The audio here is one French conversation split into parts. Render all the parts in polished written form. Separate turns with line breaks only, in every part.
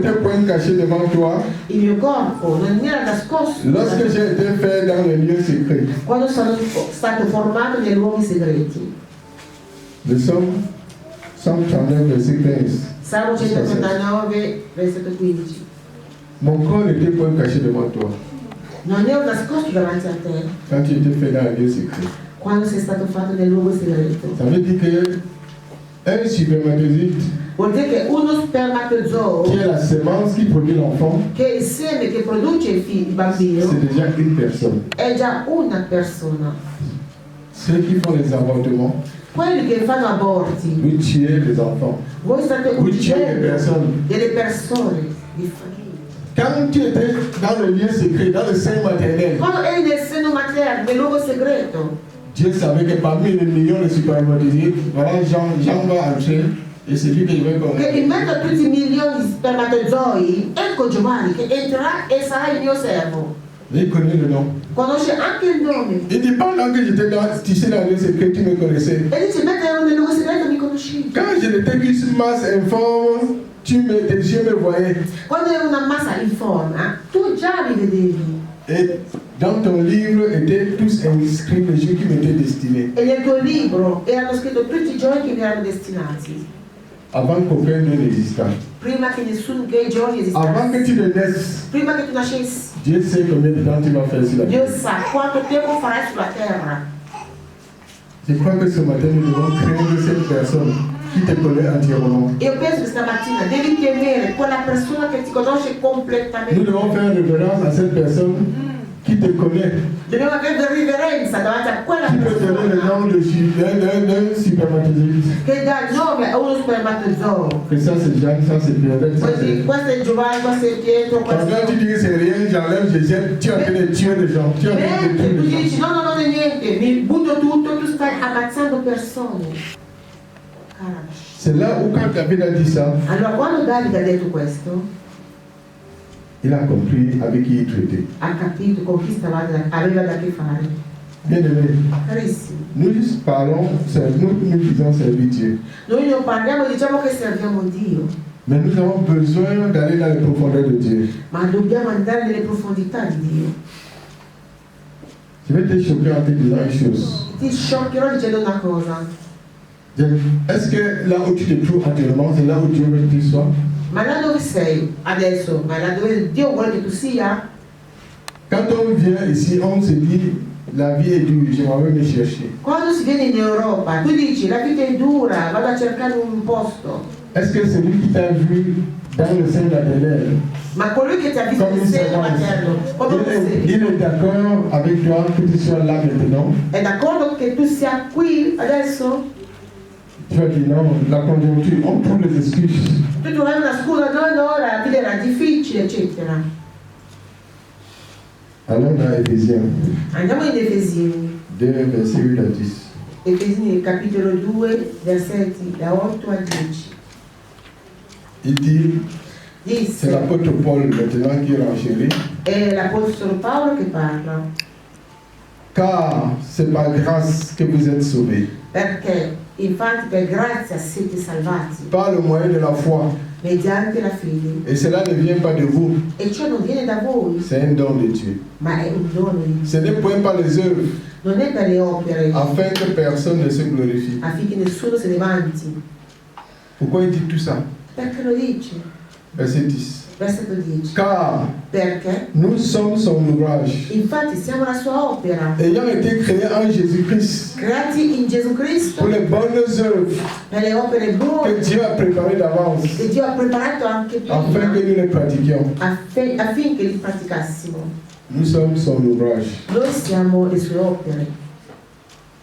n'était point caché devant toi.
Il mio corpo non era nascosto.
Lorsque j'ai été fait dans les lieux secrets.
Quando sono stato formato nei luoghi segreti.
Le Psaume 139, verset 15.
Salmo 139, versetto 15.
Mon corps n'était point caché devant toi.
Non ero nascosto davanti a te.
Quand tu étais fait dans les lieux secrets.
Quando sei stato fatto nel luogo segreto.
Ça veut dire que un spermatozoïde,
vuol dire che uno spermatozoo,
qui est la semence qui produit l'enfant,
che è il seme che produce il bambino,
c'est déjà une personne.
è già una persona.
Ceux qui font les avortements,
quelli che fanno aborti,
vous tuez les enfants,
voi state
vous tuez les
uccidendo
personnes.
delle persone di famiglia.
Quand tu étais dans le lieu secret, dans le sein maternel,
Quando eri nel seno materno, nel luogo segreto,
Dieu savait que parmi les millions de spermatozoïdes, voilà Jean va entrer et c'est lui que je vais
che in
connaître.
mezzo a tutti i milioni di spermatozoi, ecco Giovanni che entrerà e sarà il mio servo.
Il connaît le nom.
Conosce anche il nome.
Il dit pendant que j'étais tissé dans le lieu secret, tu me connaissais.
E dice, mentre ero nel luogo segreto mi conoscevi.
Quand je n'étais qu'une masse informe, tes yeux me voyaient.
Quando ero una massa informa, tu già mi vedevi.
Et dans ton livre étaient tous inscrits les jours qui m'étaient destinés.
E nel tuo libro erano scritti tutti i giorni che mi erano destinati.
Avant qu'aucun d'eux n'existât.
Prima che nessun che i giorni esistesse.
Avant que tu ne naisses,
Prima che tu nascessi.
Dieu sait combien de temps tu vas faire sur la
Dio
terre.
sa quanto tempo farai sulla terra.
Je crois que ce matin, nous devons craindre cette personne qui te connaît entièrement.
Io penso che stamattina devi temere quella persona che ti conosce
Nous
completamente.
devons faire référence à cette personne qui te connaît.
Dobbiamo avere riverenza davanti a quella
Qui peut donner le
persona
nom d'un spermatozoïde.
che dà il nome a uno spermatozoo.
Et ça, c'est Jeanne, ça, c'est Pierre. Ça,
Poi
c'est...
questo è Giovanni, questo è Pietro, questo
Quand tu dis que c'est rien, j'enlève, je jette, tu es en train de tuer des gens. Tu es en train de
mentre
tuer
tu
des gens.
dici no, non è niente, mi butto tutto, tu stai ammazzando persone. Cara.
C'est là où quand David a dit ça,
Allora quando Davide ha detto questo,
il a compris avec qui il traitait.
ha capito con chi aveva da che fare.
Bien aimé,
Carissimi,
nous juste parlons, nous disons servir Dieu.
noi non parliamo, diciamo che serviamo Dio,
Mais nous avons besoin d'aller dans les profondeurs de Dieu.
ma dobbiamo andare nelle profondità di Dio.
Je vais te choquer en te disant une chose.
Ti scioccherò dicendo una cosa,
Est-ce que là où tu te trouves actuellement, c'est là où Dieu veut que tu sois?
ma là dove sei adesso, ma là dove Dio vuole che tu sia?
Quand on vient ici, on se dit, la vie est dure, je m'en vais me chercher.
Quando si viene in Europa, tu dici la vita è dura, vado a cercare un posto.
Est-ce que celui qui t'a vu dans le sein maternel,
Ma colui che ti ha visto
comme
nel
une
seno
semence,
materno, come un seme,
il est d'accord avec toi que tu sois là maintenant?
è d'accordo che tu sia qui adesso?
Tu vas dire non, la conjoncture, on trouve les excuses.
Tu trovi una scusa, no, la vita era difficile, eccetera.
Allons dans Éphésiens
Andiamo in Efesini.
2, verset 8 à 10.
Efesini capitolo 2, versetti da 8 a 10.
Il dit, c'est
Disse,
l'apôtre Paul maintenant qui renchérit,
è l'Apostolo Paolo che parla,
car c'est par grâce que vous êtes sauvés,
perché infatti per grazia siete salvati,
par le moyen de la foi.
mediante la fede.
Et cela ne vient pas de vous,
E ciò non viene da voi,
c'est un don de Dieu.
ma è un dono di Dio.
Ce n'est point par les œuvres,
Non è per le opere,
afin que personne ne se glorifie.
affinché nessuno se ne vanti.
Pourquoi il dit tout ça?
Perché lo dice?
Verset 10.
Versetto 10.
Car
Perché?
nous sommes son ouvrage,
Infatti siamo la sua opera,
ayant été créés en Jésus-Christ
creati in Gesù Cristo
pour les bonnes œuvres
per le opere buone
que Dieu a préparées d'avance,
che Dio ha preparato anche
afin
prima
que nous les pratiquions.
affinché li praticassimo.
Nous sommes son ouvrage.
Noi siamo le sue opere.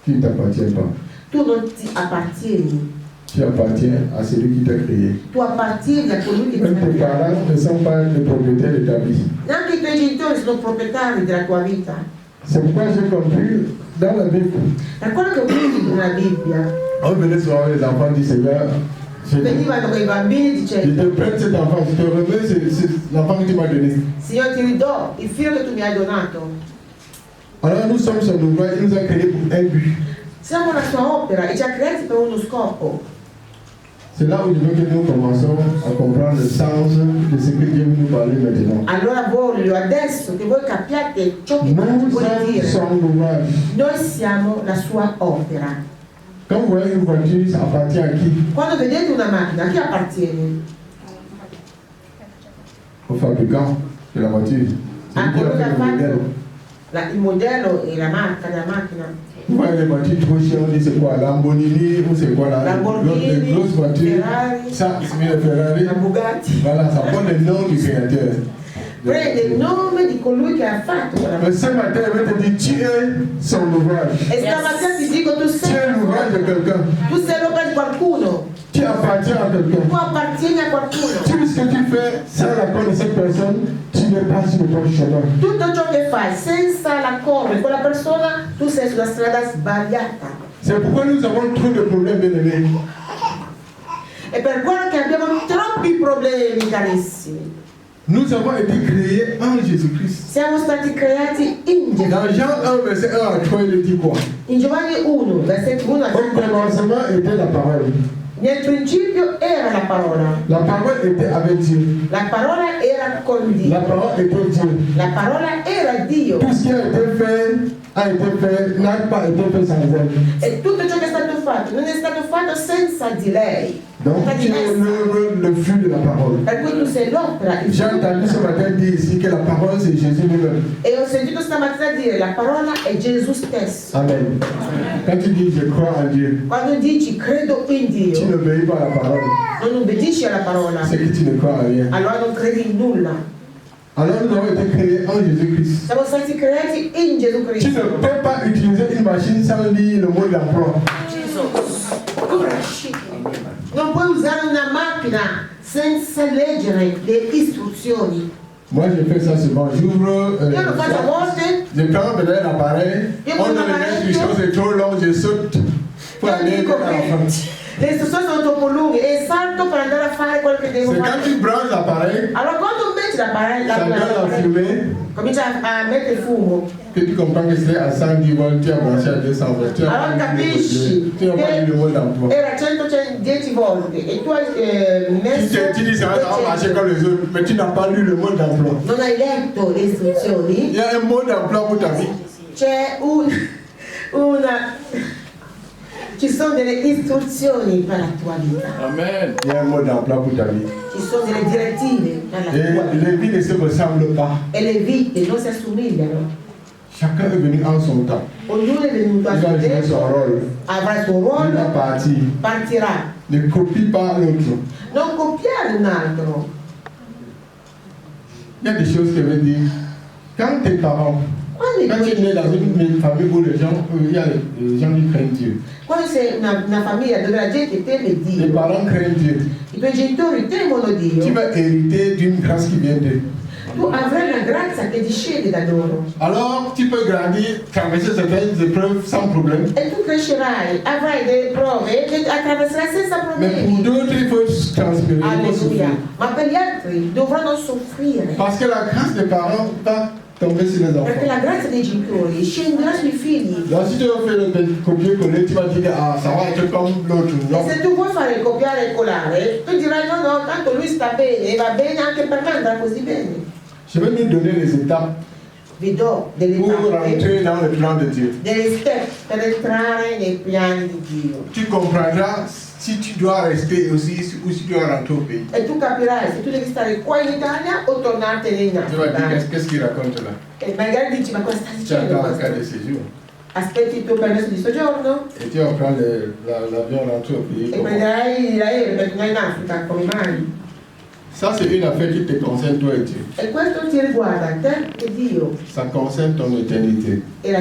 Tu ne t'appartiens pas.
Tu non ti appartieni,
Tu appartiens à celui qui t'a créé.
tu appartieni a colui che ti ha
Même tes
creato.
parents ne sont pas les propriétaires de ta vie.
Neanche i tuoi genitori sono proprietari della tua vita.
C'est pourquoi j'ai compris dans la Bible.
Da quello che ho visto nella Bibbia,
On venait souvent les enfants du Seigneur.
venivano quei bambini
Je
dicendo:
te prête cet enfant, je te remets l'enfant que tu m'as donné.
Signore, ti ridò il figlio che tu mi hai donato.
Alors nous sommes son ouvrage, il nous a créé pour un but.
Siamo la sua opera e ci ha creati per uno scopo.
C'est là où je veux que nous commençons à comprendre le sens de ce que Dieu veut nous parler maintenant.
Allora voglio adesso che voi capiate ciò che Dio vuole
Nous
dire.
sommes l'ouvrage.
Noi siamo la sua opera.
Quand vous voyez une voiture, ça appartient à qui?
Quando vedete una macchina, a chi appartiene?
Au fabricant de la voiture. C'est lui qui a fait le modèle.
Il modello e la marca della macchina.
Vous voyez les voitures trop chères, on dit c'est quoi? Lamborghini ou c'est quoi là? Les grosses voitures.
Ferrari,
Ça, c'est le Ferrari.
la Bugatti.
Voilà, ça prend le nom du créateur.
Prende il nome di colui che ha fatto quella
Mais
macchina.
ce matin, il va te dire, tu es son ouvrage.
E stamattina ti dico, tu
Tu
sei
es l'ouvrage de quelqu'un.
l'opera di qualcuno.
Tu appartiens à quelqu'un.
Tu appartieni a qualcuno.
Tout ce que tu fais sans l'accord de cette personne, tu n'es pas sur le bon chemin.
Tutto ciò che fai senza l'accordo di quella persona, tu sei sulla strada sbagliata.
C'est pourquoi nous avons trop de problèmes, bien-aimés.
E per quello che abbiamo troppi problemi, carissimi.
Nous avons été créés en Jésus-Christ.
Siamo stati creati in Gesù.
Dans Jean 1, verset 1 à 3, il dit quoi?
In Giovanni 1, versetto 1 a
Au commencement était la parole.
Nel principio era la parola.
La parole était avec Dieu.
La parola era con Dio.
La parole était Dieu.
La parola era Dio.
Tout ce qui a été fait, n'a pas été fait sans elle.
E tutto ciò che è stato fatto non è stato fatto senza di lei.
Donc
Senza di
tu es
essa.
le fruit de la parole.
Per cui tu sei l'opera. il
J'ai
frutto.
entendu ce matin dire ici que la parole c'est Jésus lui-même.
E ho sentito stamattina dire la parola è Gesù stesso.
Amen. Quand tu dis je crois en Dieu,
Quando dici credo in
tu
Dio,
n'obéis pas à la parole.
non obbedisci alla parola,
C'est que tu ne crois en rien.
allora non credi in nulla.
Alors nous avons été créés en Jésus-Christ.
Siamo stati creati in Gesù
Tu
Cristo.
ne peux pas utiliser une machine sans lire le mot d'emploi.
Non puoi usare una macchina senza leggere le istruzioni.
Moi je fais ça souvent. J'ouvre.
Io lo faccio a volte.
Je prends peut-être l'appareil. On donne les instructions, c'est trop long, je saute pour
Io
aller
dico
vers la fin.
che le istruzioni sono troppo lunghe e salto per andare a fare quello che devo
C'est quand
fare.
tu branches l'appareil,
Allora quando metti
ça donne la fumée,
comincia a mettere il fumo.
que tu comprends que c'est à 110 volts, tu as branché à 200 volts. Tu
Allora
n'as pas
capisci
lu le mot d'emploi.
era 110 volte e tu hai messo.
Tu dis ça va marcher comme les autres, mais tu n'as pas lu le mot d'emploi.
Non hai letto le
Il
istruzioni?
y a un mot d'emploi pour ta vie.
C'è ci sono delle istruzioni per la tua vita.
Amen.
Il y a un mot d'emploi pour ta vie.
Ci sono delle direttive per la tua
Et
vita.
les vies ne se ressemblent pas.
E le vite non si assomigliano.
Chacun est venu en son temps.
Ognuno è venuto a
Il
suo
va jouer
tempo,
son rôle.
avrà il suo
Il va
ruolo,
partir.
partirà.
Ne copie pas l'autre.
Non copiare un altro.
Il y a des choses que je veux dire. Quand tes parents,
Quando,
quand tu es né dans une famille où les gens, il y a les gens qui craignent Dieu.
quando sei una famiglia dove la gente teme
Les
Dio,
parents craignent Dieu.
i tuoi genitori temono
Tu
Dio,
vas hériter d'une grâce qui vient d'eux.
tu avrai una grazia che discende da loro.
Alors, tu peux grandir, traverser certaines épreuves sans problème.
E tu crescerai, avrai delle prove che attraverserai senza
Mais pour
problemi.
d'autres, il faut transpirer, il faut
Alleluia.
souffrir.
Ma per gli altri dovranno soffrire.
Parce que la grâce des parents va tomber sur les
Perché
enfants.
la grazia dei genitori scenderà sui figli.
Donc, si tu veux faire le copier-coller, tu vas dire que ah, ça va être comme l'autre. Non.
E se tu vuoi fare il copiare e colare, tu dirai no, no, tanto lui sta bene, va bene anche per me andrà così bene.
Je vais nous donner les étapes
Vi do delle
pour
tappe,
rentrer dans le plan de Dieu.
delle step per entrare nei piani di Dio.
Tu comprendras si tu dois rester aussi ou si tu dois rentrer au pays.
E tu capirai se tu devi stare qua in Italia o tornartene in
Tu vas dire
Africa.
qu'est-ce qu'il raconte là.
E magari dici, ma cosa sta
Tu
dicendo
attends un cas
questo?
de séjour.
Aspetti il tuo permesso di soggiorno
Et tu vas prendre l'avion rentrer au pays.
e prenderai l'aereo per tornare in Africa, come mai?
Ça, c'est une affaire qui te concerne toi et Dieu.
E questo ti riguarda te e Dio
Ça concerne ton éternité.
e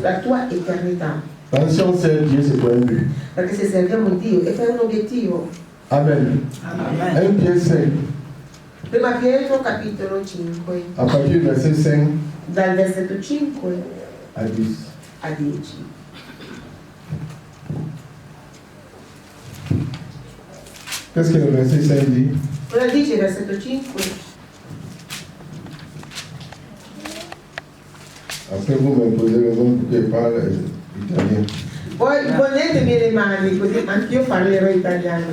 la tua eternità.
Quand si on sert Dieu, c'est pour un but.
Perché se serviamo Dio è per un obiettivo.
Amen.
Amen.
1 Pierre 5,
Prima Pietro capitolo 5,
à partir du verset 5
dal versetto 5
à 10.
a 10.
Qu'est-ce que le verset 5 dit?
Cosa dice il versetto 5?
Après, vous me posez le nom pour que je parle italien.
Poi ponetemi le mani così anch'io parlerò italiano.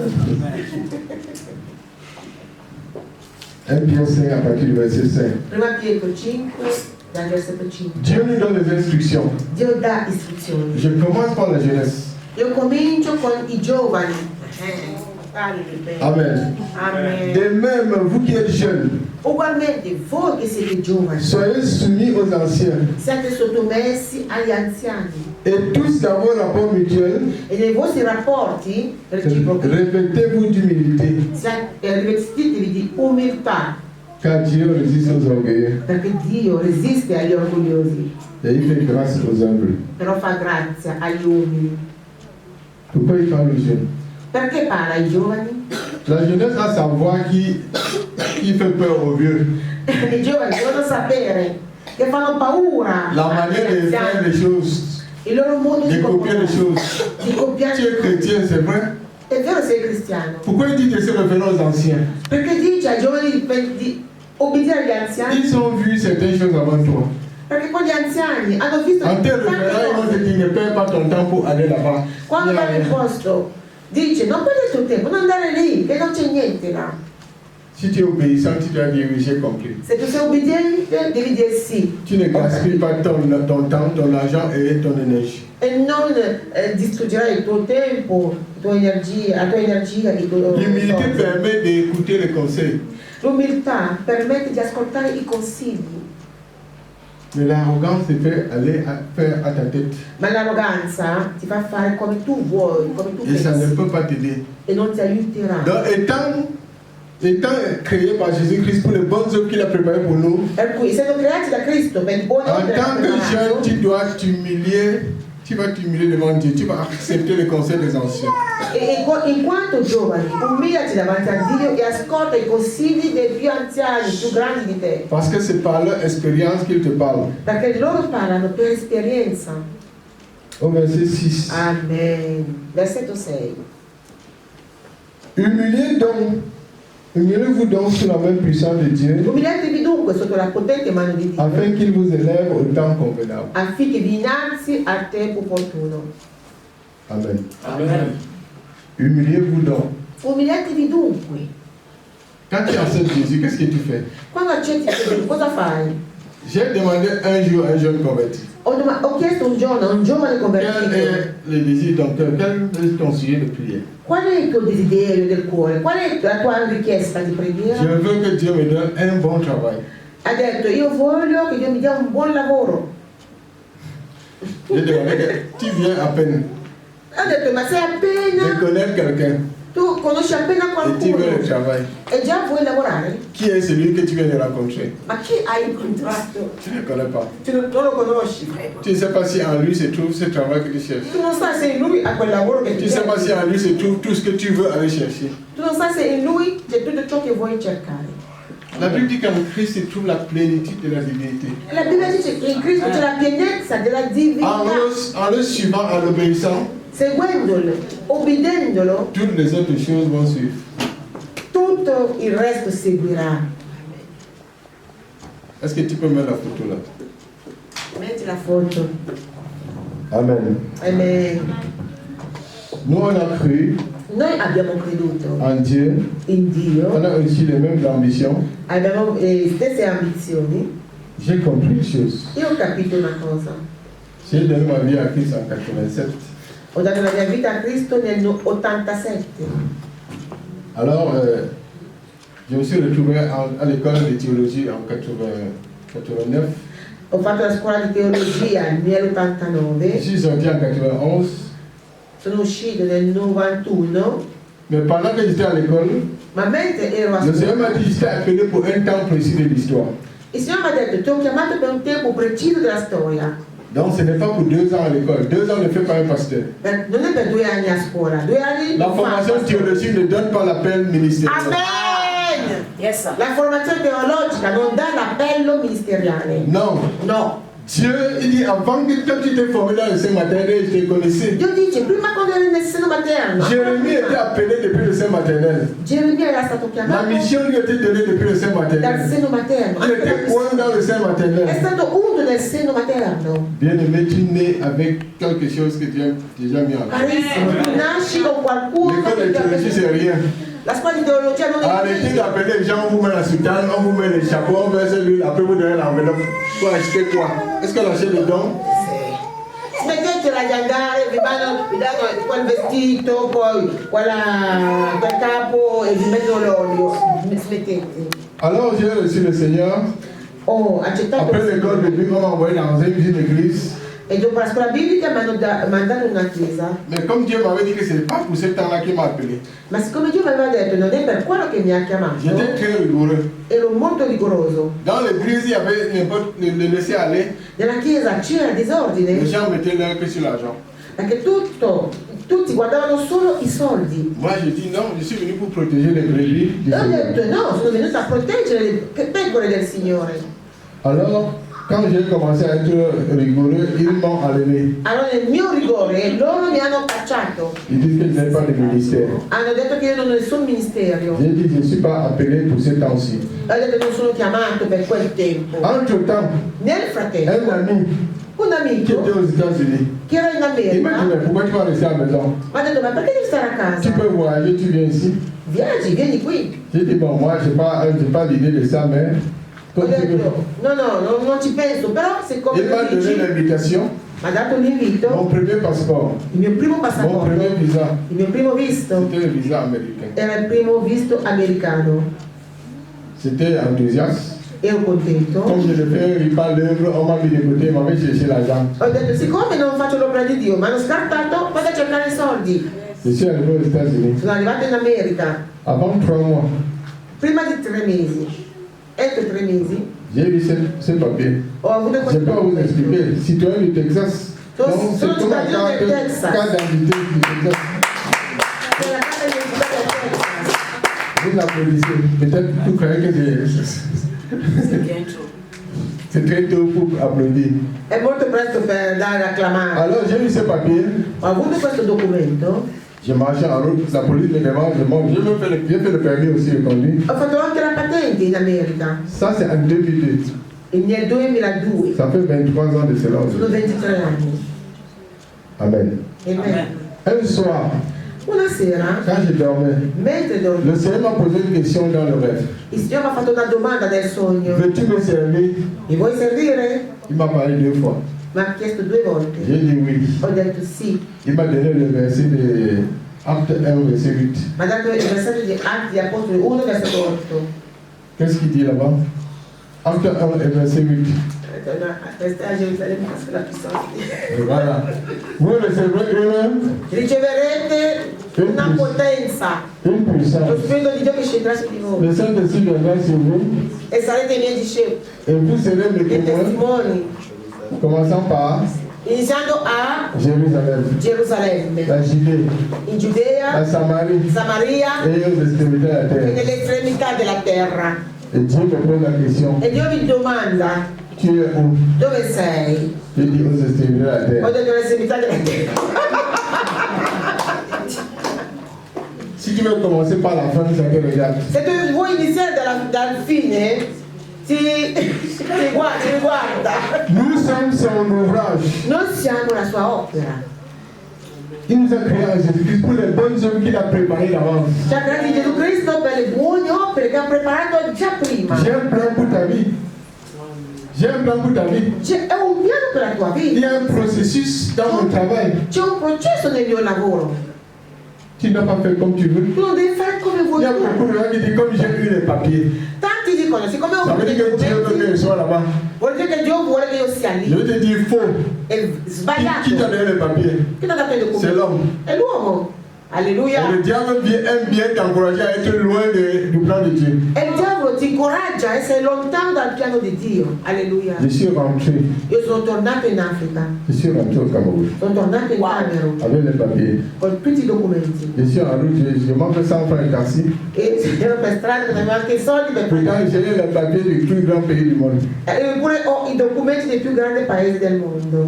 1 Pierre 5 à partir du verset 5.
Prima Pietro 5, dal versetto 5.
Dieu nous donne les instructions.
Dio dà istruzioni.
Je commence par la jeunesse.
Io comincio con i giovani. Parli bene.
Amen.
Amen.
De même, vous qui êtes jeunes,
Ugualmente voi che siete giovani,
soyez soumis aux anciens.
siate sottomessi agli anziani
Et tous dans vos rapports mutuels,
e nei vostri rapporti reciproci
revêtez-vous d'humilité,
rivestitevi di umiltà,
car Dieu résiste aux orgueilleux
perché Dio resiste agli orgogliosi,
et il fait grâce aux humbles.
però fa grazia agli umili.
Pourquoi il parle aux jeunes?
Perché parla ai giovani?
La jeunesse a sa voix qui fait peur aux vieux.
I giovani devono sapere che fanno paura
La manière
agli
de faire
anziani,
les choses,
il loro modo
de
di
copier les
comportarsi,
choses.
di copiare
Tu es chrétien, c'est vrai?
È vero sei cristiano,
Pourquoi il dit de se référer aux anciens?
perché dice ai giovani di obbedire agli anziani,
Ils ont vu certaines choses avant toi.
perché quegli anziani hanno visto
En te
tante
référant, ils vont te
cose.
dire ne perds pas ton temps pour aller là-bas.
Quando vai in posto dice non perdi il tuo tempo, non andare lì, che non c'è niente là.
Si tu es obéissant, tu dois dire oui, j'ai compris.
Se tu sei obbediente devi dire sì
Tu ne gaspilles pas ton temps, ton argent et ton énergie.
e non distruggerai il tuo tempo, la tua energia, i tuoi
L'humilité
soldi.
permet d'écouter les conseils.
L'umiltà permette di ascoltare i consigli,
Mais l'arrogance te fait aller faire à ta tête.
ma l'arroganza ti fa fare come tu vuoi, come tu
Et ça ne
pensi
peut pas t'aider.
e non ti aiuterà.
Donc, étant créé par Jésus-Christ pour les bonnes œuvres qu'il a préparées pour nous,
Per cui essendo creati da Cristo per il buon
en
opere
tant que jeune, tu dois t'humilier. Tu vas t'humilier devant Dieu. Tu vas accepter les conseils des anciens.
in quanto giovani, umiliati davanti a Dio e ascolta i consigli dei più anziani, più grandi di te,
Parce que c'est par leur expérience qu'ils te parlent.
perché loro parlano per esperienza.
Au verset 6.
Amen. Versetto 6.
Humiliez-vous donc sous la main puissante de Dieu,
Umiliatevi dunque sotto la potente mano di Dio,
afin qu'il vous élève au temps convenable.
affinché vi innalzi al tempo opportuno.
Amen.
Amen.
Humiliez-vous donc.
Umiliatevi dunque.
Quand tu acceptes Jésus, qu'est-ce que tu fais?
Quando accetti Gesù, cosa fai?
J'ai demandé un jour à un jeune converti.
Ho chiesto un giorno a un giovane
Quel
convertito,
est le désir de ton cœur? Quel est ton sujet de prière?
qual è il tuo desiderio del cuore? Qual è la tua richiesta di
Je
preghiera?
veux que Dieu me donne un bon travail.
Ha detto, io voglio che Dio mi dia un buon lavoro.
J'ai demandé que tu viens à peine
Ha detto, ma sei
de
appena,
connaître quelqu'un
tu conosci appena
et tu veux le
qualcuno
travail.
e già vuoi lavorare?
Qui est celui que tu viens de rencontrer?
Ma chi hai incontrato?
Tu ne connais pas.
Tu non lo conosci.
Tu ne sais pas si en lui se trouve ce travail que tu cherches.
Tu non sai se in lui ha quel lavoro che
Tu
ti
ne sais pas si
serve.
en lui se trouve tout ce que tu veux aller chercher.
Tu non sai se in lui c'è tutto ciò che vuoi cercare.
La Bible dit qu'en Christ se trouve la plénitude de la divinité.
E la Bibbia dice che in Cristo c'è la pienezza della divinità.
En le suivant, en l'obéissant,
Seguendolo, obbedendolo,
toutes les autres choses vont suivre.
tutto il resto seguirà.
Est-ce que tu peux mettre la photo là?
Metti la foto.
Amen.
Amen.
Nous, on a cru
Noi abbiamo creduto
en Dieu.
in
On
Dio,
a aussi les mêmes ambitions.
abbiamo le stesse ambizioni.
J'ai compris une chose.
Io ho capito una cosa.
J'ai donné ma vie à Christ en 87.
Ho dato la mia vita a Cristo nel 87.
Alors, je me suis retrouvé à l'école de théologie en 89.
Ho fatto la scuola di teologia nell'89,
Je suis sorti en 91.
sono uscito nel 91,
Mais pendant que j'étais à l'école,
ma mentre ero a
le Seigneur m'a
scuola,
dit j'étais appelé pour un temps précis de l'histoire.
il Signore mi ha detto ti ho chiamato per un tempo preciso della storia.
Donc ce n'est pas pour 2 ans à l'école. 2 ans ne fait pas un pasteur.
Non è per 2 anni a scuola, 2 anni
La
non fa
formation
pastore.
théologique ne donne pas l'appel ministériel.
Amen!
Yes, sir.
La formazione teologica non dà l'appello ministeriale.
Non.
No,
Dieu, il dit, avant que toi tu t'es formé dans le sein maternel, je te connaissais.
Dio dice, prima quando eri nel seno materno,
Jérémie était appelé depuis le sein maternel.
Geremia era stato
La
chiamato
mission lui était donnée depuis le sein
dal
maternel.
seno materno.
Il était point dans le sein
È
maternel.
stato unto nel seno materno.
Bien aimé, tu nais avec quelque chose que Dieu a déjà mis en place.
Carissimo, tu nasci con qualcuno
L'école
che
de
ti ha
théologie, c'est rien.
La scuola di teologia non
Arrêtez
esiste.
d'appeler les gens, on vous met la soutane, on vous met les chapeaux, on verse l'huile, après vous donnez l'enveloppe. Pour acheter quoi? Est-ce qu'on achète des dons?
Smettetela di andare, vi danno quel vestito, poi quel capo e vi mettono l'olio. Smettete.
Alors j'ai reçu le Seigneur.
Ho accettato
Après l'école de Bible, on m'a envoyé dans une église.
e dopo la scuola biblica mi hanno mandato in una chiesa.
Mais comme Dieu m'avait dit que ce n'est pas pour ce temps-là qu'il m'a appelé,
Ma siccome Dio mi aveva detto non è per quello che mi ha chiamato,
j'étais très rigoureux.
ero molto rigoroso.
Dans l'église, il y avait n'importe le laisser aller.
Nella chiesa c'era
Les
disordine,
gens mettaient leur que sur l'argent.
perché tutti guardavano solo i soldi.
Moi, je dis non, je suis venu pour protéger les brebis du
E ho
Seigneur.
detto no, sono venuta a proteggere le pecore del Signore.
Alors, quand j'ai commencé à être rigoureux, ils m'ont enlevé.
Allora nel mio rigore loro mi hanno cacciato.
Ils disent que je n'ai pas de ministère.
Hanno detto che io non ho nessun ministero.
J'ai dit, je ne suis pas appelé pour ce temps-ci.
Ho detto che non sono chiamato per quel tempo.
Entre-temps,
Nel
un
frattempo,
ami
un
qui
amico
était aux États-Unis,
che era in
il m'a dit,
America
mais pourquoi tu vas rester à la maison?
mi ha detto ma perché devi stare a
Tu
casa?
peux voyager, tu viens ici.
Viaggi, vieni qui.
J'ai dit, bon, moi, je n'ai pas l'idée de ça, mais
Ho
comme tu veux.
detto no, non ci penso, però siccome
Il m'a
lo
donné
dici,
l'invitation,
mi ha dato
mon
l'invito,
premier passeport,
il mio primo
mon
passaporto,
premier visa,
il mio primo visto
c'était le visa américain.
era il primo visto americano.
J'étais enthousiaste.
Ero contento.
Comme je le fais pas l'œuvre, on m'a mis de côté, on m'avait cherché l'argent.
Ho detto siccome non faccio l'opera di Dio, mi hanno scartato, vado a cercare i soldi.
Je suis arrivé aux États-Unis.
Sono arrivata in America
Avant 3 mois,
prima di 3 mesi. Entro 3 mesi
j'ai vu ce papier.
ho avuto
Je
questo
peux vous expliquer. Citoyen du Texas.
Sono-
Donc, c'est
sono
comme la
cittadino del
carte
Texas.
d'identité du Texas.
C'è la carta di identità del Texas.
Vous l'applaudissez. Peut-être que vous croyez que c'est très tôt pour applaudir.
È molto presto per dare a clamare.
Alors, j'ai vu ce papier.
Ho avuto questo documento,
Je marchais en route. La police me demande, je monte. J'ai fait le permis aussi de conduire.
ho fatto anche la patente in America
Ça, c'est en 2002.
e nel 2002.
Ça fait 23 ans de cela.
Sono 23 anni.
Amen.
Amen.
Un soir,
Una sera,
quand je dormais,
mentre dormivo,
le Seigneur m'a posé une question dans le rêve.
il Signore mi ha fatto una domanda nel sogno.
Veux-tu me servir?
Mi vuoi servire?
Il m'a parlé 2 fois.
Mi ha chiesto 2 volte.
J'ai dit oui.
Ho detto sì.
Il m'a donné le verset de Acte 1, verset 8.
Mi ha dato il versetto di Atti Apostoli 1, versetto 8.
Qu'est-ce qu'il dit là-bas? Acte 1 et verset 8.
Restez à Jérusalem parce que la puissance.
Et voilà. Vous recevrez
Riceverete una potenza.
une
Lo
puissance.
Spirito di Dio che scenderà su di voi.
Le Saint-Esprit viendra sur vous
E sarete i miei discepoli,
et vous serez mes
i
témoins,
testimoni.
commençant par
Iniziando a
Jérusalem,
Gerusalemme,
la Judée,
in
la
Giudea,
Samarie
Samaria
et aux extrémités de la
e
terre.
nelle estremità della terra.
Et Dieu me pose la question,
E Dio mi domanda,
tu es où?
dove sei?
Je dis aux extrémités de la
Ho
terre.
detto nelle estremità della terra.
Si tu veux commencer par la fin, ça te regarde.
Se tu vuoi iniziare dal fine, ti riguarda.
Nous sommes son ouvrage.
Noi siamo la sua opera.
Il nous a créés en Jésus-Christ pour les bonnes œuvres qu'il a préparées d'avance.
Ci ha creato Gesù Cristo per le buone opere che ha preparato già prima.
J'ai un plan pour ta vie. J'ai un plan pour ta vie.
È un piano per la tua
Il y
vita.
a un processus dans mon travail.
C'è un processo nel mio lavoro.
Tu n'as pas fait comme tu veux.
Tu non devi fare come
Il
vuoi
y a
tu.
beaucoup de gens qui disent comme j'ai eu les papiers.
Tanti dicono, siccome ho
Ça veut
avuto i
dire que Dieu veut que je
documenti,
sois là-bas.
vuol dire che Dio vuole che io sia
Je
lì.
vais te dire faux.
È
Qui t'a
sbagliato.
donné les papiers?
Chi ti ha dato i
C'est
documenti?
l'homme.
È l'uomo. Alleluia.
Et le diable aime bien t'encourager à être loin du plan de Dieu.
E il diavolo ti incoraggia a essere lontano dal piano di Dio. Alleluia.
Je suis rentré.
Io sono tornato in Africa.
Je suis rentré au Cameroun.
Sono tornato in Camerun
Avec les papiers.
con tutti i documenti.
Je suis en route, je manque 100 francs de taxi.
E ero per strada, non avevo anche i soldi per
Pourtant,
pagare.
j'ai les papiers du plus grand pays du monde.
Eppure ho i documenti dei più grandi paesi del mondo.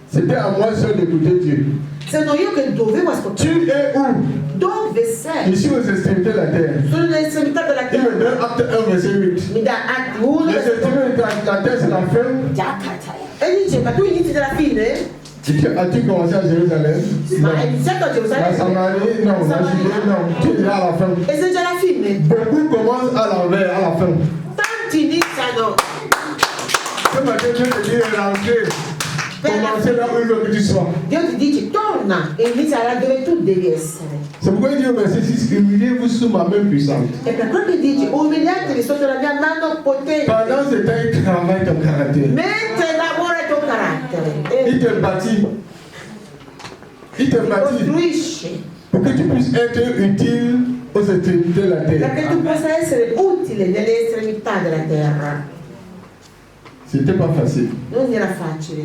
C'était à moi seul d'écouter Dieu.
Sono io che dovevo ascoltare.
Tu es où?
Dove sei?
Ici aux extrémités de la terre.
Sono nell'estremità della
Il me
terra.
donne acte 1, verset 8.
Mi dà Atti 1.
Les extrémités de la terre, c'est la fin.
E dice, ma tu inizi dalla fine?
As-tu commencé à Jérusalem?
Ma hai iniziato a
La
Gerusalemme?
Samarie, non. La Judée, non. Tu es déjà à la fin.
E sei già alla fine?
Beaucoup commencent à l'envers, à la fin.
Tanti iniziano.
Ce matin, Dieu te dit de rentrer. Commencez là où il veut que tu sois.
Dio ti dice, torna e inizia là dove tu devi essere.
C'est pourquoi il dit au verset 6, humiliez-vous sous ma main puissante.
E per quello che dice, umiliatevi sotto la mia mano potente.
Pendant ce temps, il travaille ton caractère.
Mentre lavora il tuo carattere.
Il te bâtit. Il te bâtit
Costruisce.
pour que tu puisses être utile aux extrémités de la terre.
Perché tu possa essere utile nelle estremità della terra.
C'était pas facile.
Non era facile.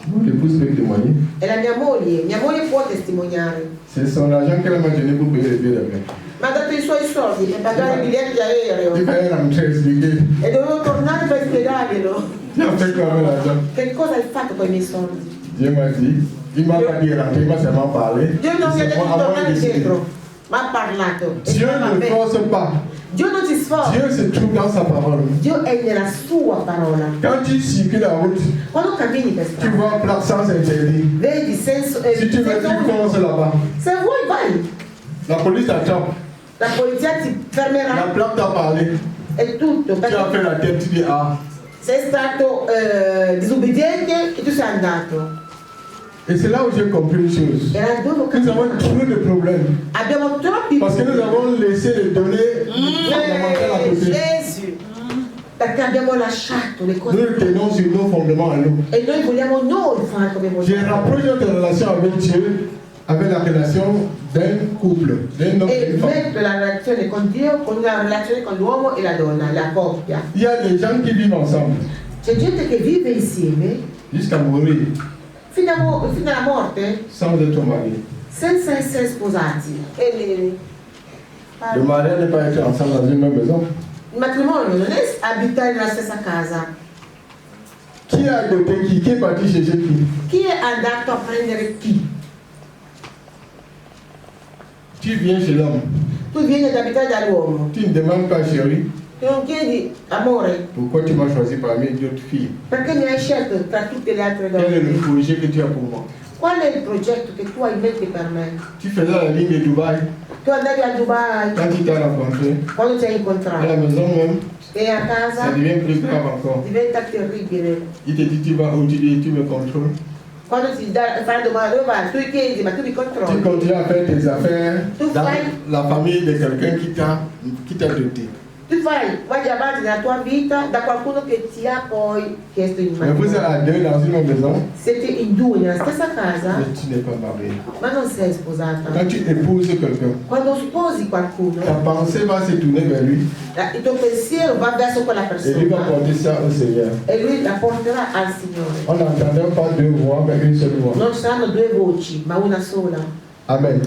Mon épouse peut témoigner.
E la mia moglie può testimoniare.
C'est son argent qu'elle m'a donné pour payer les billets d'avion.
Mi ha dato i suoi soldi per pagare i biglietti aereo.
Il fallait rentrer expliquer.
E dovevo tornare per spiegarglielo.
Tu as fait quoi avec l'argent?
Che cosa hai fatto con i miei soldi?
Dieu m'a dit. Il m'a pas dit de rentrer, il m'a seulement parlé.
Dio non mi ha
C'est
detto di
moi, à moi de
tornare
décider.
indietro, ma ha parlato. E
Dieu
stava a
ne
me.
force pas.
Dio non si sforza.
Dieu se trouve dans sa parole.
Dio è nella sua parola.
Quand tu circules la route,
Quando cammini per
tu
strada,
vois plaque sans interdit.
vedi senso.
Si tu veux, tu fonces là-bas.
Se vuoi vai.
La police t'attend.
La polizia ti
La
fermerà.
plaque t'a parlé.
È tutto.
Tu as
Perché
fait la tête, tu dis ah.
sei stato disobbediente e tu sei andato.
Et c'est là où j'ai compris une chose.
E là dove ho
Nous avons
capito.
trop de problèmes.
Abbiamo troppi
Parce que nous avons laissé les données fondamentales à côté.
Gesù. Perché abbiamo lasciato le
Nous
cose.
nous tenons sur nos fondements à nous.
E noi vogliamo noi fare come
Je
vogliamo.
rapproche notre relation avec Dieu avec la relation d'un couple, d'un homme et
E
d'une femme.
metto la relazione con Dio con la relazione con l'uomo e la donna, la coppia.
Il y a des gens qui vivent ensemble
C'è gente che vive insieme
jusqu'à mourir
fino alla morte
sans être mariés.
senza essere sposati.
Le mariage n'est pas être ensemble dans une même maison.
Il matrimonio non è abitare nella stessa casa.
Qui a adopté qui? Qui est parti chercher qui?
Chi è andato a prendere chi?
Tu viens chez l'homme.
Tu vieni ad abitare dall'uomo.
Tu ne demandes pas chérie,
Tu non chiedi amore,
pourquoi tu m'as choisi parmi d'autres filles?
perché mi hai scelto tra tutte le altre
Quel est le
donne?
projet que tu as pour moi?
Qual è il progetto che tu hai in mente per me?
Tu faisais la ligne de Dubaï
Tu andavi a Dubai
quand tu t'as rencontré.
quando ci hai
À la
incontrato
maison même,
e a
ça
casa
devient plus grave encore.
diventa terribile.
Il te dit tu vas où tu dis tu me contrôles.
Quando ti fa la domanda dove vai, tu chiedi ma tu mi
Tu
controlli.
continues à faire tes affaires
Tu
dans
fai.
la famille de quelqu'un qui t'a doté.
Tu vai avanti nella tua vita da qualcuno che ti ha poi chiesto in
Mais vous êtes
matrimonio.
à deux dans une même maison,
Siete in due nella stessa casa,
mais tu n'es pas marié.
ma non sei sposata.
Quand tu épouses quelqu'un,
Quando sposi qualcuno,
ta pensée va se tourner vers lui
il tuo pensiero va verso quella
et lui va
persona
porter ça au Seigneur.
e lui la porterà al Signore.
On n'entendait pas deux voix, mais une seule voix.
Non ci saranno due voci, ma una sola.
Amen.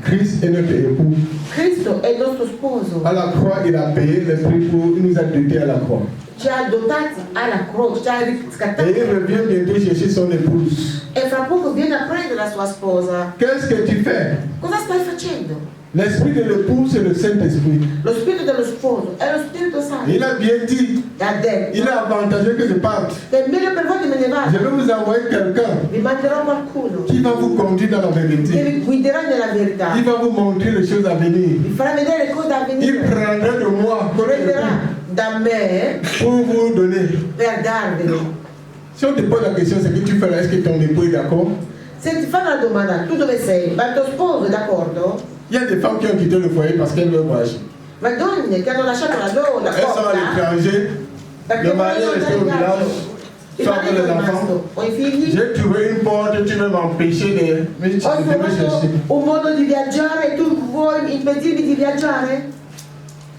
Christ est notre époux.
Cristo è il nostro sposo,
À la croix, il a payé le prix pour, il nous a dotés à la croix.
ci ha dotati alla croce, ci ha
Et
riscattati
il revient bientôt chercher son épouse.
e fra poco viene a prendere la sua sposa.
Qu'est-ce que tu fais?
Cosa stai facendo?
L'esprit de l'épouse, c'est le Saint-Esprit.
Lo spirito dello sposo è lo Spirito Santo.
Il a bien dit,
E ha detto,
il est avantageux que je parte.
è meglio per voi che me ne
Je
vada.
vais vous envoyer quelqu'un
Vi manderò qualcuno
qui va vous conduire dans la
che
vérité.
vi guiderà nella verità.
Il va vous montrer les choses à venir.
Vi farà vedere le cose da
Il
avvenire.
prendra de moi comme
Prenderà
époux
da me
pour vous donner.
per darvelo.
Si on te pose la question, c'est que tu fais là, est-ce que ton époux est d'accord?
Se ti fanno la domanda, tu dove sei? Ma il tuo sposo è d'accordo?
Il y a des femmes qui ont quitté le foyer parce qu'elles veulent voyager.
Ma donne che hanno lasciato la
Elles sont à
porta
l'étranger,
perché
le mari est resté au
vogliono andare in
village.
viaggio.
soit avec les enfants. J'ai trouvé une porte, tu veux m'empêcher de... Mais tu
Ho
devais
trovato
chercher.
un modo di viaggiare e tu vuoi impedirmi di viaggiare?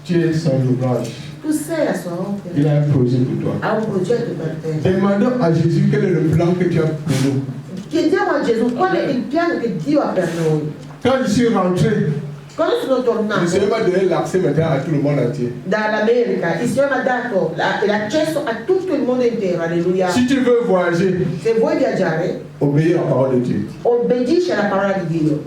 Tu es son ouvrage.
Tu sei la sua opera.
Il a un projet pour toi.
Ha un progetto per te.
Demandons à Jésus quel est le plan que tu as pour nous.
Chiediamo a Gesù qual è il piano che Dio ha per noi.
Quand je suis rentré,
Quando sono
le
tornato
Seigneur m'a donné l'accès maintenant à tout le monde entier.
dall'America, il Signore mi ha dato l'accesso a tutto il mondo intero, alleluia.
Si tu veux voyager,
Se vuoi viaggiare,
obéis à la parole de Dieu.
obbedisci alla parola di Dio.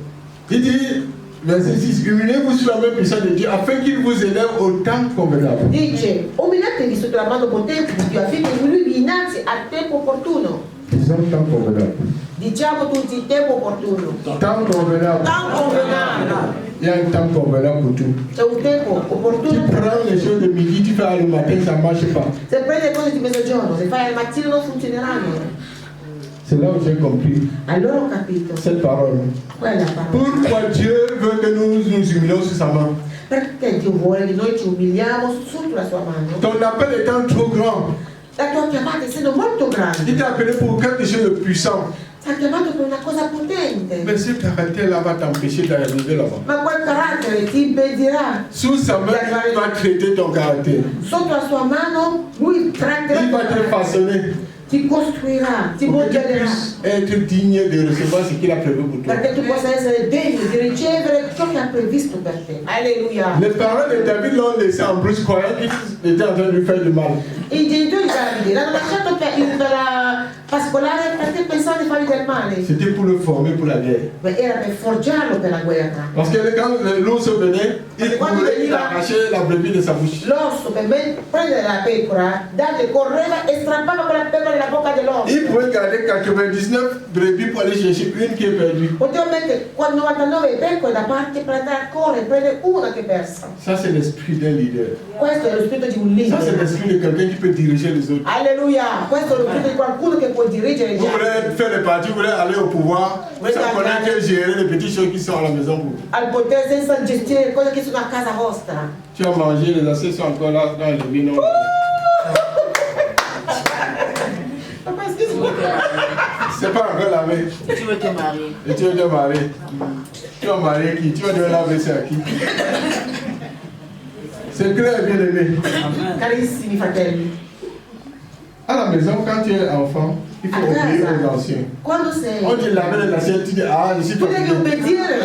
Il dit, verset 6, humiliez-vous sous la main puissante de Dieu afin qu'il vous élève au temps convenable.
Dice, umiliatevi sotto la mano potente di Dio affinché Lui vi innalzi al tempo opportuno.
Disons temps convenable.
Diciamo tutti, tempo opportuno.
Temps convenable.
Tempo convenable.
Il y a un temps convenable pour tout.
C'è un tempo
Tu
opportuno.
prends les choses de midi, tu fais le matin, ça ne marche pas.
Se prendi le cose di mezzogiorno, se fai al mattino non funzioneranno.
C'est là où j'ai compris
Allora ho capito.
cette parole.
Quella parola.
Pourquoi Dieu veut que nous nous humilions sous sa main?
Perché Dio vuole che noi ci umiliamo sotto la sua mano?
Ton appel étant trop grand,
La tua chiamata essendo molto
il
grande,
t'a appelé pour quelque chose de puissant.
ti ha chiamato per una cosa potente.
Mais ce caractère-là va t'empêcher d'arriver là-bas.
Ma quel carattere ti impedirà.
Sous sa main, il va traiter ton caractère.
Sotto la sua mano lui tratterà,
Il va te façonner
ti costruirà, ti
pour que tu
modellerà.
puisses être digne de recevoir ce qu'il a prévu pour toi.
Perché tu possa essere degno di ricevere ciò che ha previsto per te. Alleluia.
Les parents de David l'ont laissé en brousse croyant qu'il était en train de lui faire du mal.
I genitori di Davide l'hanno lasciato per pascolare perché pensavano di fargli del male.
C'était pour le former pour la guerre.
Ma era per forgiarlo per la guerra.
Parce que quand l'ours venait, il voulait arracher la brebis de sa bouche.
L'orso per prendere la pecora, Davide correva e strappava quella pecora nella bocca dell'orso.
Il pouvait garder 99 brebis pour aller chercher une qui est perdue.
Poteva mettere 99 pecore da parte per andare a correre e prendere una che è persa.
Ça, c'est l'esprit d'un leader.
Questo è lo spirito di un
Ça, c'est
leader.
l'esprit de quelqu'un qui peut diriger les autres.
Alleluia, questo è lo spirito di qualcuno che può dirigere gli
Vous
altri.
voulez faire le parti, vous voulez aller au pouvoir, sans connaître et gérer les petites choses qui sont à la maison pour vous.
Al potere senza gestire le cose che sono a casa vostra.
Tu as mangé, les assiettes sont encore là dans le vino.
Papa, excuse-moi.
C'est pas encore lavé.
Tu veux te marier.
Et tu vas te marier. Tu vas marier qui? Tu vas devoir laver ça à qui? C'est clair, bien aimé.
Carissimi fratelli,
À la maison, quand tu es enfant, il faut
a
obéir aux
casa,
anciens.
quando sei,
On dit laver les assiettes, tu dis ah, je suis
tu devi
fatigué.
obbedire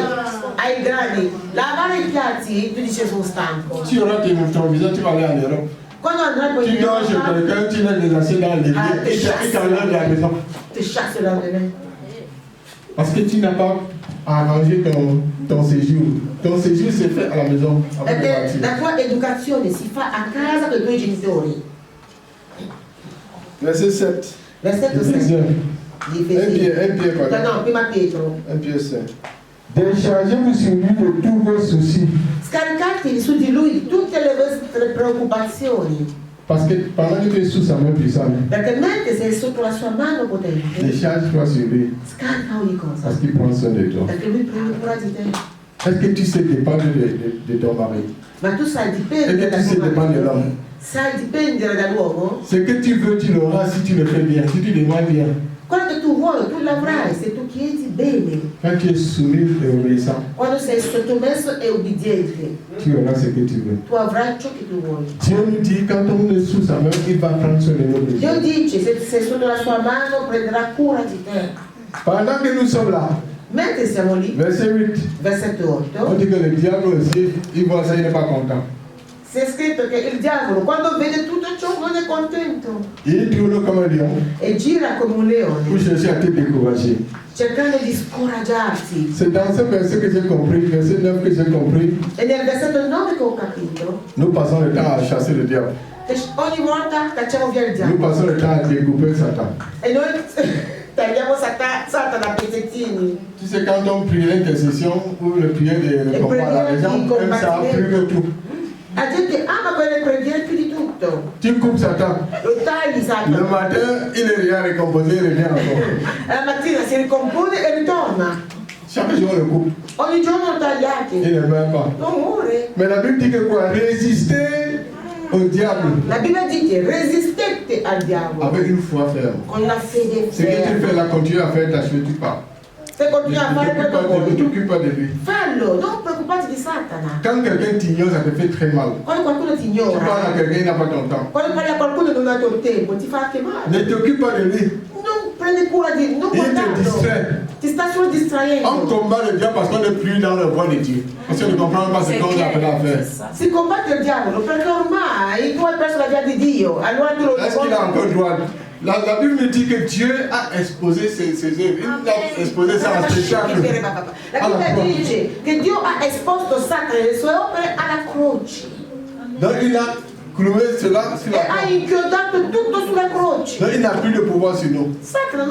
ai grandi. Lavare i piatti, tu dici sono stanco.
Tu auras ton visa, tu vas aller en Europe.
Quando andrai poi
Tu
in
dors chez
Europa,
quelqu'un, tu mets les assiettes dans l'évier
Ah,
et tu t'enlèves de la maison.
ti chassi la bene.
Parce que tu n'as pas arrangé ton séjour. Ton séjour s'est fait à la maison. Avec le
Perché
bâtiment.
la tua educazione si fa a casa con i tuoi genitori.
Verset 7.
Versetto 6
Éphésiens.
di
Un pied,
Efesini.
pardon.
No, prima Pietro.
Un pied 5.
Déchargez-vous sur lui de tous vos soucis.
Scaricatevi su di lui tutte le vostre preoccupazioni.
Parce que pendant que tu es sous sa main puissante,
Perché mentre sei sotto la sua mano potente,
décharge-toi sur lui.
scarica ogni cosa.
Parce qu'il prend soin de toi.
Perché lui prende cura di te.
Est-ce que tu sais dépendre de ton mari?
Ma tu sai
Est-ce
dipendere
que
da
tu sais
tuo
dépendre de
marito.
l'homme?
Sai dipendere dall'uomo?
Ce que tu veux, tu l'auras si tu le fais bien, si tu demandes bien.
Quello che tu vuoi, tu l'avrai se tu chiedi bene.
Quand tu es soumis et obéissant,
Quando sei sottomesso e ubbidiente,
tu auras ce que tu veux.
tu avrai ciò che tu vuoi.
Dieu nous dit, quand on est sous sa main, il va prendre soin de nos besoins.
Dio dice, se sei sotto la sua mano, prenderà cura di te.
Pendant que nous sommes là,
Mentre siamo lì,
verset 8,
versetto
on
8,
dit que le diable aussi, il voit ça, il n'est pas content.
c'è scritto che il diavolo, quando vede tutto ciò, non è contento
Il tourne comme un lion
e gira come un
pour
leone,
chercher à te décourager.
cercando di scoraggiarti.
C'est dans ce verset que j'ai compris, verset 9 que j'ai compris,
E nel versetto 9 che ho capito,
nous passons le temps à chasser le diable.
che ogni volta cacciamo via il
Nous
diavolo
passons le temps à découper Satan.
e noi tagliamo Satana a pezzettini.
Tu sais, quand on prie l'intercession ou le prière de combat, là, les gens aiment ça plus que tout.
La gente ama quelle preghiere più di tutto.
Tu coupes Satan.
Lo tagli
Le
Satana.
matin, il est rien récompensé, il revient encore.
La mattina si ricompone e ritorna.
Chaque jour, on le coupe.
Ogni giorno lo tagliate.
Il ne meurt pas.
Non muore.
Mais la Bible dit que quoi? Résister au diable.
La Bibbia dice resistete forte al diavolo,
avec une foi ferme.
con la fede
Ce que tu
ferma.
fais là, continue à faire, t'assures pas.
Se continui a fare quello che
Ne
vuoi,
t'occupe pas de lui.
fallo, non preoccuparti di Satana.
Quand quelqu'un t'ignore, ça te fait très mal.
Quando qualcuno ti
Tu parles à
ignora,
quelqu'un, il n'a pas ton temps.
quando parli a qualcuno e non ha il tuo tempo, ti fa anche male.
Ne t'occupe pas de lui.
Non prendi cura di... non
Il te
guardarlo.
distrait.
Ti sta solo
On
distraendo.
combat le diable parce qu'on n'est plus dans la voie de Dieu. Parce qu'on ne comprend pas ce qu'on appelle à faire.
Si combatte il diavolo perché ormai tu hai perso la via di Dio, allora tu lo
Est-ce qu'il a encore droit? La Bible nous dit que Dieu a exposé ses œuvres. Il a exposé ça en spectacle.
La Bibbia dice che Dio ha esposto Satana e le sue opere alla croce
Donc il a cloué cela sur
e
la
ha
croix.
inchiodato tutto sulla croce.
Donc il n'a plus de pouvoir sur nous.
Satana